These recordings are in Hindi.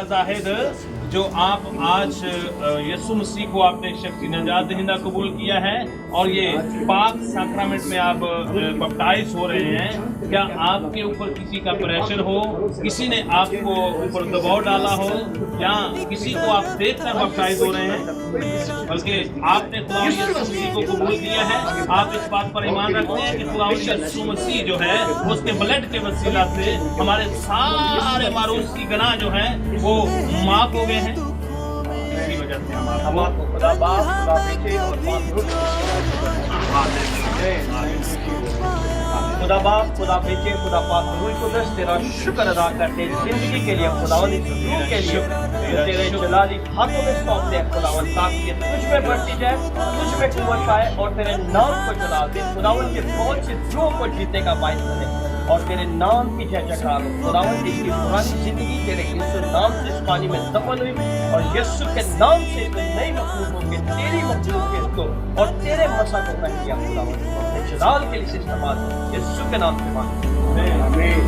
जाहिद जो आप आज यीशु मसीह को आपने शक्ति नजात दहिंदा कबूल किया है और ये पाक सैक्रामेंट में आप बपटाइज हो रहे हैं, क्या आपके ऊपर किसी का प्रेशर हो, किसी ने आपको ऊपर दबाव डाला हो, या किसी को आप देखकर बपटाइज हो रहे हैं, बल्कि आपने खुदा यीशु मसीह को कबूल किया है? आप इस बात पर ईमान रखते हैं कि खुदा यीशु मसीह जो है उसके ब्लड के वसीला से हमारे सारे मारूस की गुनाह जो है वो माफ हो गए हैं? इसी वजह से हम आपको खुदा बाप, खुदा बेटे और खुदा बाप, खुदा बेटे, खुदा पाक रूह कुदस तेरा शुक्र अदा करते हैं जिंदगी के लिए, खुदावंद इस रूह के लिए जो तेरे जलाली हाथों में सौंपते हैं खुदावंद, ताकि ये तुझ में बढ़ती जाए, तुझ में कुव्वत आए और तेरे नाम को चला दे खुदावंद के बहुत से रूह को जीतने का बायस बने और तेरे नाम की जय जयकार हो खुदावंद। इसकी पुरानी जिंदगी तेरे यीशु नाम से इस पानी में दफन हुई और यीशु के नाम से नई मखलूक होकर तेरी मखलूक के इसको और तेरे मसा को पहन लिया खुदावंद, अपने जलाल के लिए इस्तेमाल यीशु के नाम से मांगते हैं, आमीन।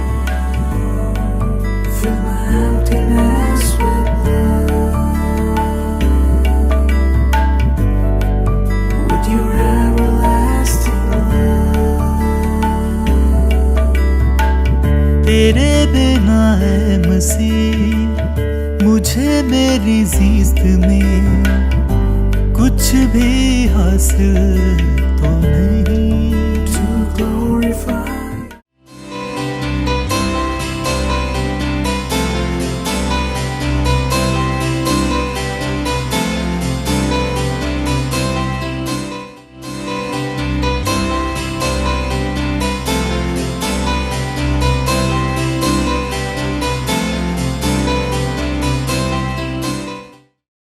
तेरे बिना है मसीह मुझे मेरी ज़िंदगी में कुछ भी हासिल तो नहीं।